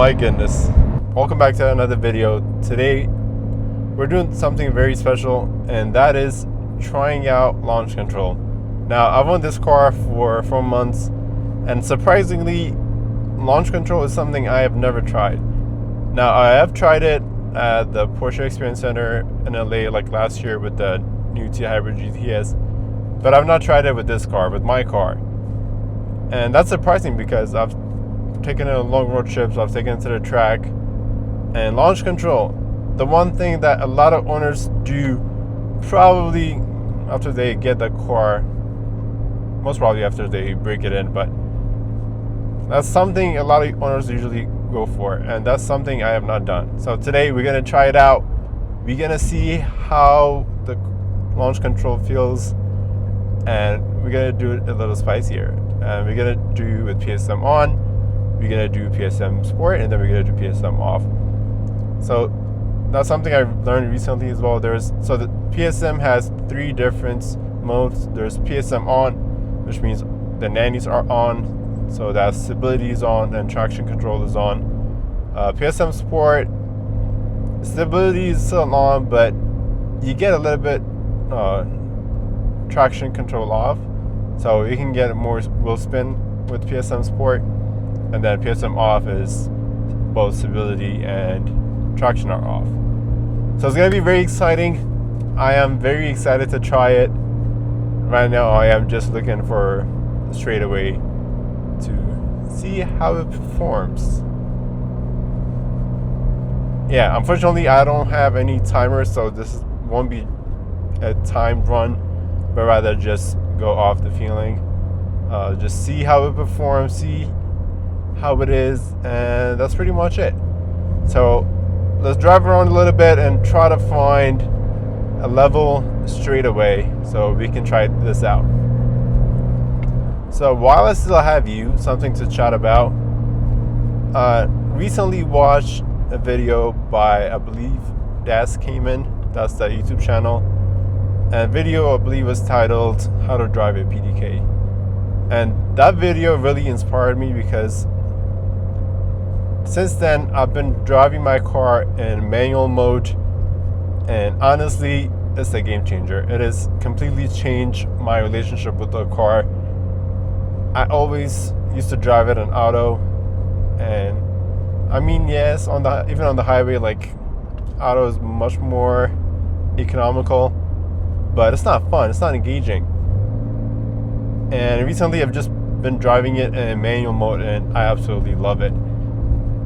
my goodness. Welcome back to another video. Today we're doing something very special, and that is trying out launch control. Now, I've owned this car for 4 months, and surprisingly, launch control is something I have never tried. Now, I have tried it at the Porsche Experience Center in LA like last year with the new T-Hybrid GTS, but I've not tried it with this car, with my car. And that's surprising because I've taken it on long road trips, I've taken it to the track, and launch control, the one thing that a lot of owners do probably after they get the car, most probably after they break it in, but that's something a lot of owners usually go for, and that's something I have not done. So today we're gonna try it out. We're gonna see how the launch control feels, and we're gonna do it a little spicier. And we're gonna do with PSM on, we're gonna do PSM Sport, and then we're gonna do PSM Off. So that's something I've learned recently as well. So the PSM has 3 different modes. There's PSM on, which means the nannies are on, so that stability is on and traction control is on. PSM Sport, stability is still on, but you get a little bit traction control off, so you can get more wheel spin with PSM Sport. And then PSM Off is both stability and traction are off. So it's going to be very exciting. I am very excited to try it. Right now I am just looking for a straightaway to see how it performs. Yeah, unfortunately I don't have any timer, so this won't be a timed run, but rather just go off the feeling. Just see how it performs, see how it is, and that's pretty much it. So let's drive around a little bit and try to find a level straightaway so we can try this out. So while I still have you, something to chat about. Recently watched a video by, I believe, Das Cayman. That's the YouTube channel. And video, I believe, was titled How to Drive a PDK. And that video really inspired me because since then I've been driving my car in manual mode, and honestly it's a game changer. It has completely changed my relationship with the car. I always used to drive it in auto, and I mean, yes, even on the highway, like, auto is much more economical, but it's not fun, it's not engaging. And recently I've just been driving it in manual mode, and I absolutely love it.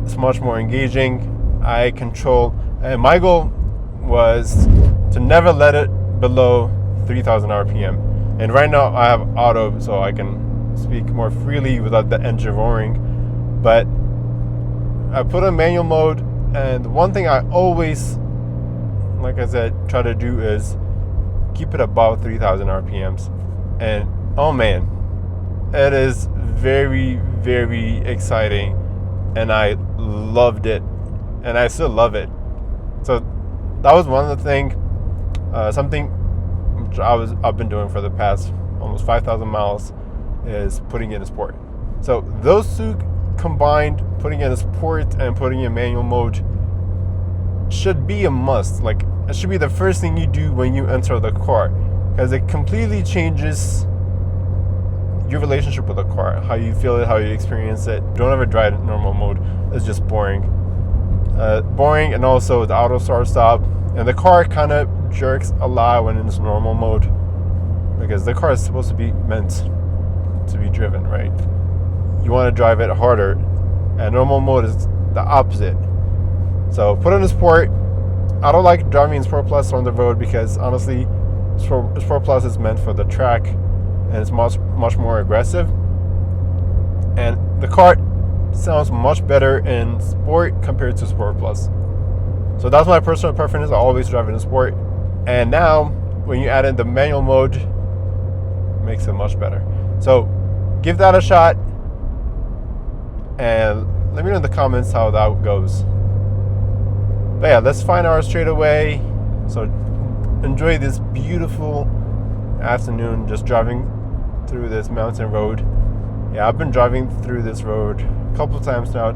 It's much more engaging. I control, and my goal was to never let it below 3,000 RPM. And right now I have auto, so I can speak more freely without the engine roaring. But I put in manual mode, and the one thing I always, like I said, try to do is keep it above 3,000 RPMs. And oh man, it is very, very exciting. And I loved it, and I still love it. So that was one of the things, something which I've been doing for the past almost 5,000 miles, is putting in a sport. So those two combined, putting in a sport and putting in manual mode, should be a must. Like, it should be the first thing you do when you enter the car, because it completely changes your relationship with the car, how you feel it, how you experience it. Don't ever drive in normal mode. It's just boring. And also the auto start stop. And the car kind of jerks a lot when it's normal mode, because the car is supposed to be meant to be driven, right? You want to drive it harder, and normal mode is the opposite. So put in a sport. I don't like driving in Sport Plus on the road because honestly, Sport Plus is meant for the track, and it's much more aggressive, and the car sounds much better in Sport compared to Sport Plus. So that's my personal preference. I always drive in Sport, and now when you add in the manual mode, it makes it much better. So give that a shot, and let me know in the comments how that goes. But yeah, let's find our straightaway. So enjoy this beautiful afternoon just driving through this mountain road. Yeah, I've been driving through this road a couple times now.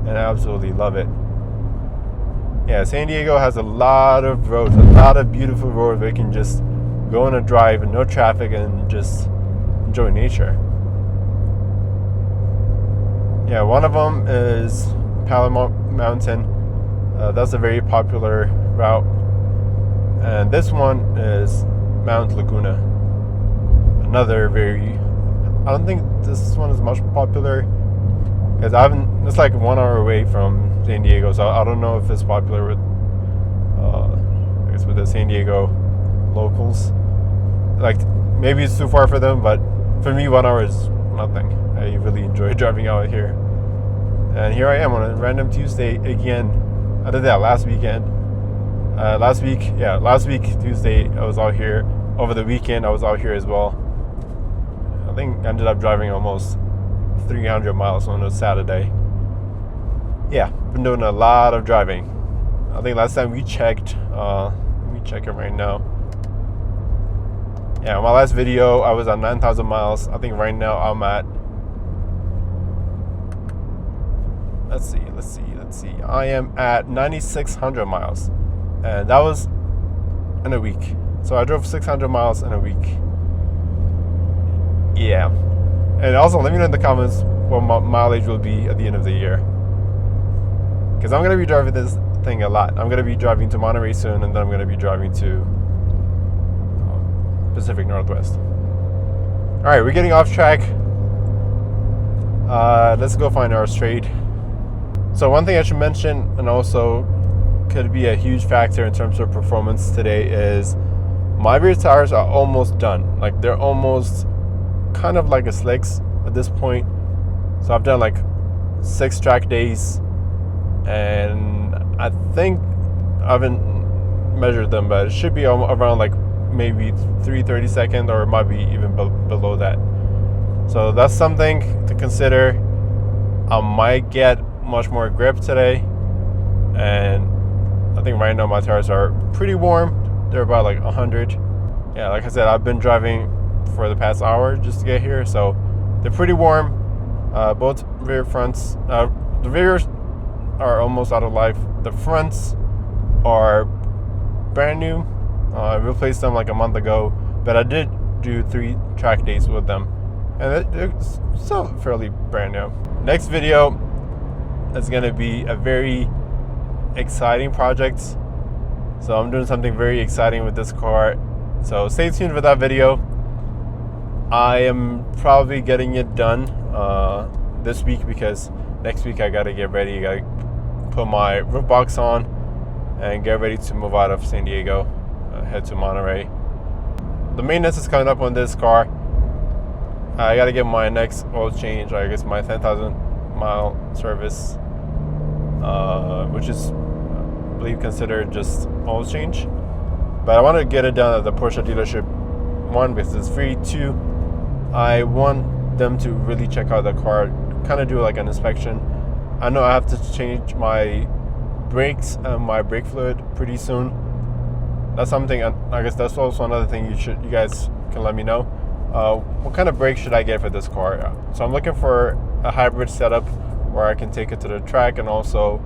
and I absolutely love it. Yeah, San Diego has a lot of roads, a lot of beautiful roads where you can just go on a drive and no traffic and just enjoy nature. Yeah, one of them is Palomar Mountain. That's a very popular route. And this one is Mount Laguna. Another very, I don't think this one is much popular because it's like 1 hour away from San Diego, so I don't know if it's popular with, I guess with the San Diego locals. Like maybe it's too far for them, but for me 1 hour is nothing. I really enjoy driving out here. And here I am on a random Tuesday again. I did that last weekend. Last week Tuesday I was out here. Over the weekend I was out here as well. I think I ended up driving almost 300 miles on a Saturday. Yeah, been doing a lot of driving. I think last time we checked, let me check it right now. Yeah, my last video I was at 9,000 miles. I think right now I'm at, let's see. I am at 9,600 miles. And that was in a week. So I drove 600 miles in a week. Yeah. And also, let me know in the comments what my mileage will be at the end of the year. Because I'm going to be driving this thing a lot. I'm going to be driving to Monterey soon, and then I'm going to be driving to Pacific Northwest. All right, we're getting off track. Let's go find our straight. So one thing I should mention, and also could be a huge factor in terms of performance today, is my rear tires are almost done. Like they're almost kind of like a slicks at this point. So I've done like 6 track days, and I think I haven't measured them, but it should be around like maybe 3/32, or it might be even below that. So that's something to consider. I might get much more grip today, and I think right now my tires are pretty warm. They're about like 100. Yeah, like I said, I've been driving for the past hour just to get here, so they're pretty warm. Both rear fronts, the rears are almost out of life. The fronts are brand new. I replaced them like a month ago, but I did do 3 track days with them, and they're still fairly brand new. Next video is going to be a very exciting project. So I'm doing something very exciting with this car. So stay tuned for that video. I am probably getting it done this week, because next week I gotta get ready. I gotta put my roof box on and get ready to move out of San Diego, head to Monterey. The maintenance is coming up on this car. I gotta get my next oil change, I guess my 10,000 mile service, which is, I believe, considered just oil change. But I want to get it done at the Porsche dealership. 1, because it's free. 2, I want them to really check out the car, kind of do like an inspection. I know I have to change my brakes and my brake fluid pretty soon. That's something, I guess that's also another thing you guys can let me know. What kind of brakes should I get for this car? So I'm looking for a hybrid setup where I can take it to the track and also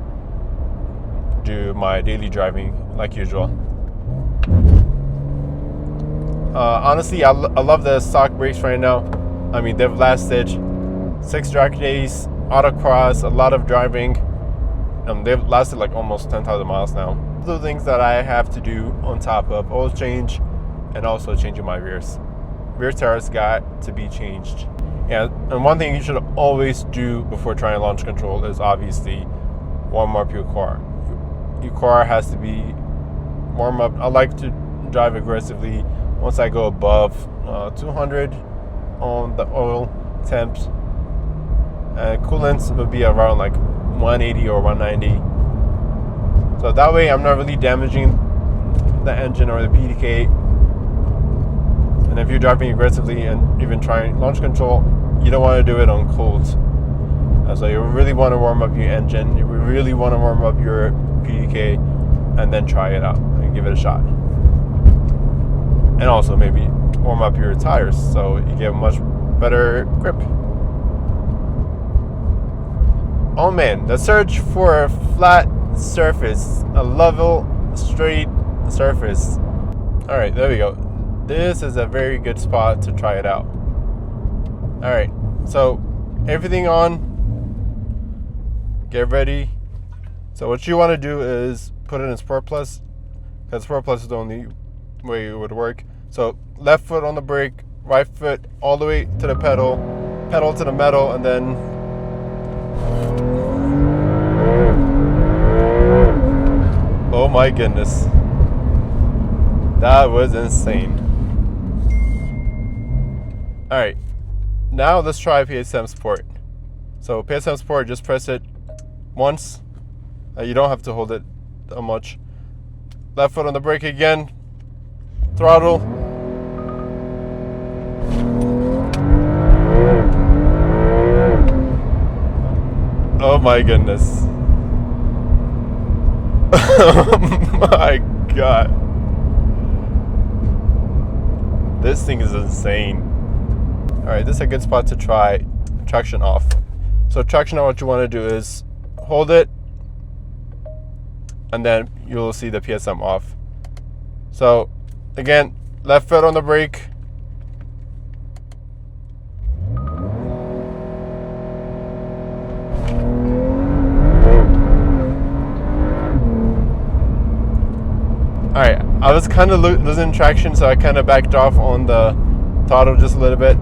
do my daily driving like usual. Honestly, I love the stock brakes right now. I mean, they've lasted 6 track days, autocross, a lot of driving. They've lasted like almost 10,000 miles now. The things that I have to do on top of oil change and also changing my rears. Rear tires got to be changed. Yeah, and one thing you should always do before trying launch control is obviously warm up your car. Your car has to be warm up. I like to drive aggressively once I go above 200 on the oil temps. Coolants would be around like 180 or 190. So that way I'm not really damaging the engine or the PDK. And if you're driving aggressively and even trying launch control, you don't want to do it on cold. So you really want to warm up your engine. You really want to warm up your PDK and then try it out and give it a shot. And also maybe warm up your tires so you get much better grip. Oh man, the search for a flat surface, a level, straight surface. All right, there we go. This is a very good spot to try it out. All right, so everything on, get ready. So what you want to do is put it in Sport Plus, because Sport Plus is the only way it would work. So left foot on the brake, right foot all the way to the pedal to the metal, and then oh my goodness, that was insane. All right, now let's try PSM Sport. So PSM Sport, just press it once. You don't have to hold it that much. Left foot on the brake again. Throttle. Oh my goodness. Oh my god. This thing is insane. Alright, this is a good spot to try traction off. So traction off, what you want to do is hold it, and then you'll see the PSM off. So again, left foot on the brake. Alright, I was kind of losing traction, so I kind of backed off on the throttle just a little bit.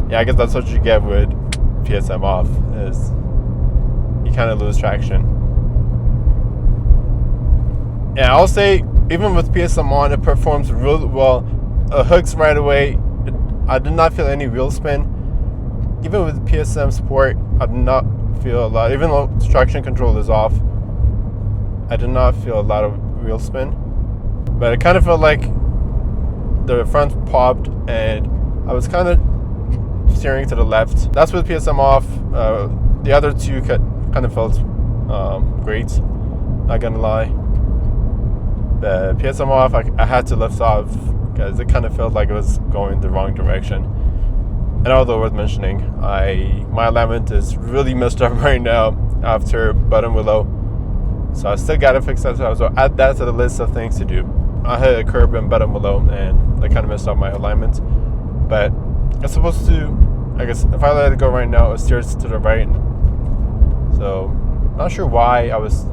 Yeah, I guess that's what you get with PSM off, is you kind of lose traction. Yeah, I'll say even with PSM on, it performs really well. Hooks right away. I did not feel any wheel spin. Even with PSM Sport, I did not feel a lot. Even though traction control is off, I did not feel a lot of wheel spin. But it kind of felt like the front popped, and I was kind of steering to the left. That's with PSM off. The other two kind of felt great, not gonna lie. The PSM off, I had to lift off because it kind of felt like it was going the wrong direction. And although worth mentioning, my alignment is really messed up right now after button willow, so I still gotta fix that. So add that to the list of things to do. I hit a curb and button willow, and that kind of messed up my alignment. But it's supposed to, I guess, if I let it go right now, it steers to the right. So not sure why I was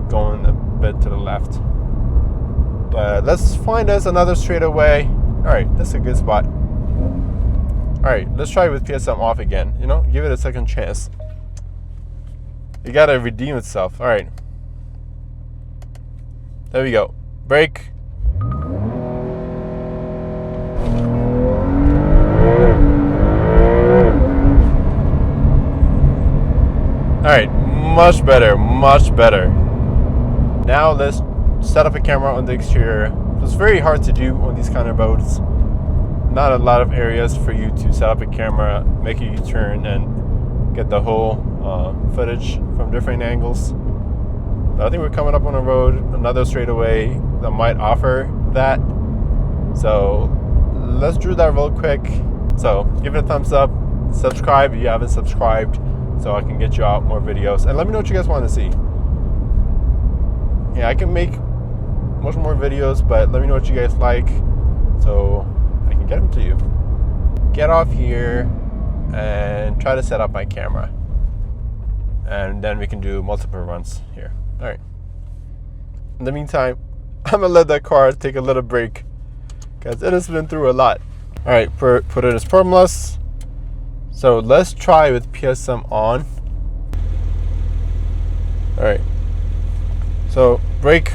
going a bit to the left. But let's find us another straightaway. All right, that's a good spot. All right, let's try with PSM off again. You know, give it a second chance. You gotta redeem itself. All right, there we go. Brake. All right, much better, much better. Now let's set up a camera on the exterior. It's very hard to do on these kind of roads. Not a lot of areas for you to set up a camera, make a U-turn, and get the whole footage from different angles. But I think we're coming up on a road, another straightaway that might offer that. So let's do that real quick. So give it a thumbs up, subscribe if you haven't subscribed, so I can get you out more videos. And let me know what you guys want to see. Yeah, I can make much more videos, but let me know what you guys like so I can get them to you. Get off here and try to set up my camera, and then we can do multiple runs here. All right. In the meantime, I'm gonna let that car take a little break because it has been through a lot. All right, put it as Plus. So let's try with PSM on. All right. So brake.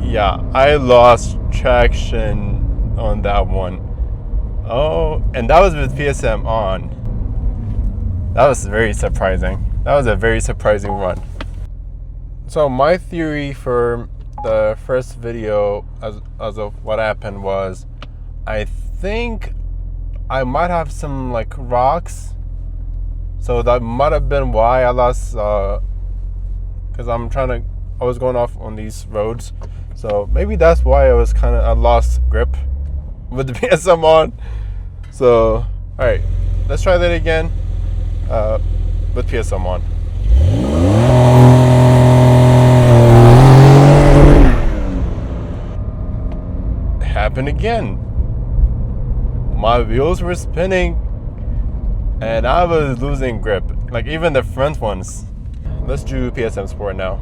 Yeah, I lost traction on that one. Oh, and that was with PSM on. That was very surprising. That was a very surprising run. So my theory for the first video as of what happened was, I think I might have some like rocks So that might have been why I lost, because I was going off on these roads. So maybe that's why I lost grip with the PSM on. So, all right, let's try that again with PSM on. It happened again. My wheels were spinning and I was losing grip, like even the front ones. Let's do PSM Sport now.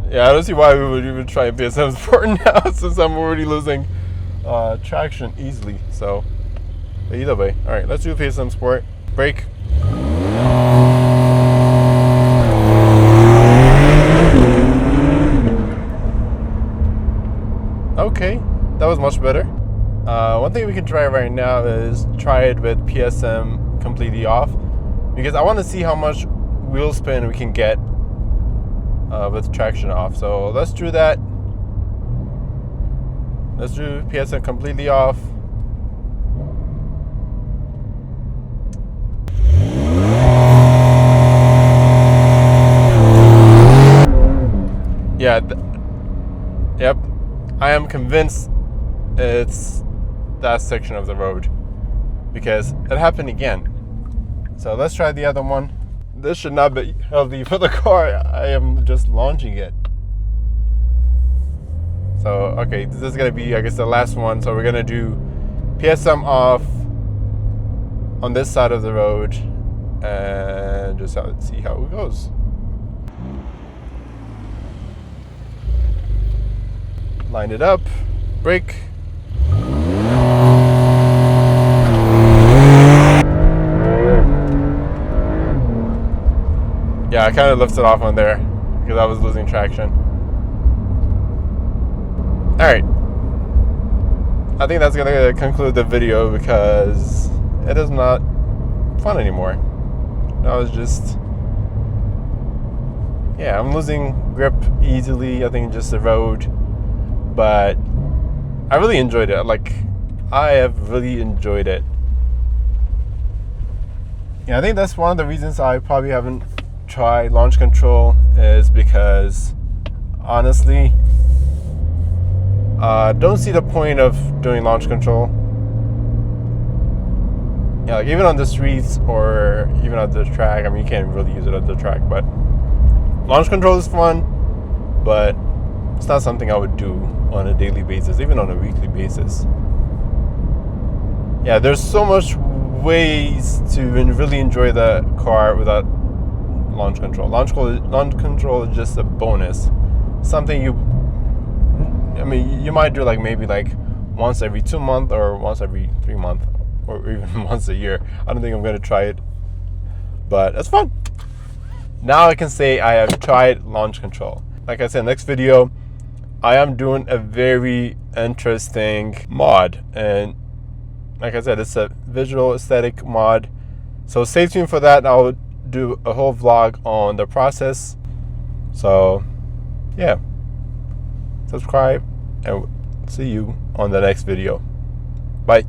Yeah, I don't see why we would even try PSM Sport now since I'm already losing traction easily. So, but either way, all right, let's do PSM Sport. Brake. Okay, that was much better. One thing we can try right now is try it with PSM completely off, because I want to see how much wheel spin we can get with traction off. So let's do that. Let's do PSM completely off. Yeah, yep. I am convinced it's that section of the road because it happened again. So let's try the other one. This should not be healthy for the car. I am just launching it. So, okay, this is gonna be, I guess, the last one. So we're gonna do PSM off on this side of the road and just see how it goes. Line it up, brake. Yeah, I kind of lifted off on there because I was losing traction. Alright, I think that's going to conclude the video because it is not fun anymore. Now it's just, yeah, I'm losing grip easily. I think just the road, but I really enjoyed it. Like, I have really enjoyed it. Yeah, I think that's one of the reasons I probably haven't tried launch control, is because honestly, don't see the point of doing launch control. Yeah, like even on the streets or even at the track. I mean, you can't really use it at the track, but launch control is fun, but it's not something I would do on a daily basis, even on a weekly basis. Yeah, there's so much ways to really enjoy the car without launch control. Launch control is just a bonus. Something you might do like maybe like once every 2 months or once every 3 months or even once a year. I don't think I'm gonna try it, but it's fun. Now I can say I have tried launch control. Like I said, next video, I am doing a very interesting mod, and like I said, it's a visual aesthetic mod. So stay tuned for that. I'll do a whole vlog on the process. So yeah, subscribe and see you on the next video. Bye.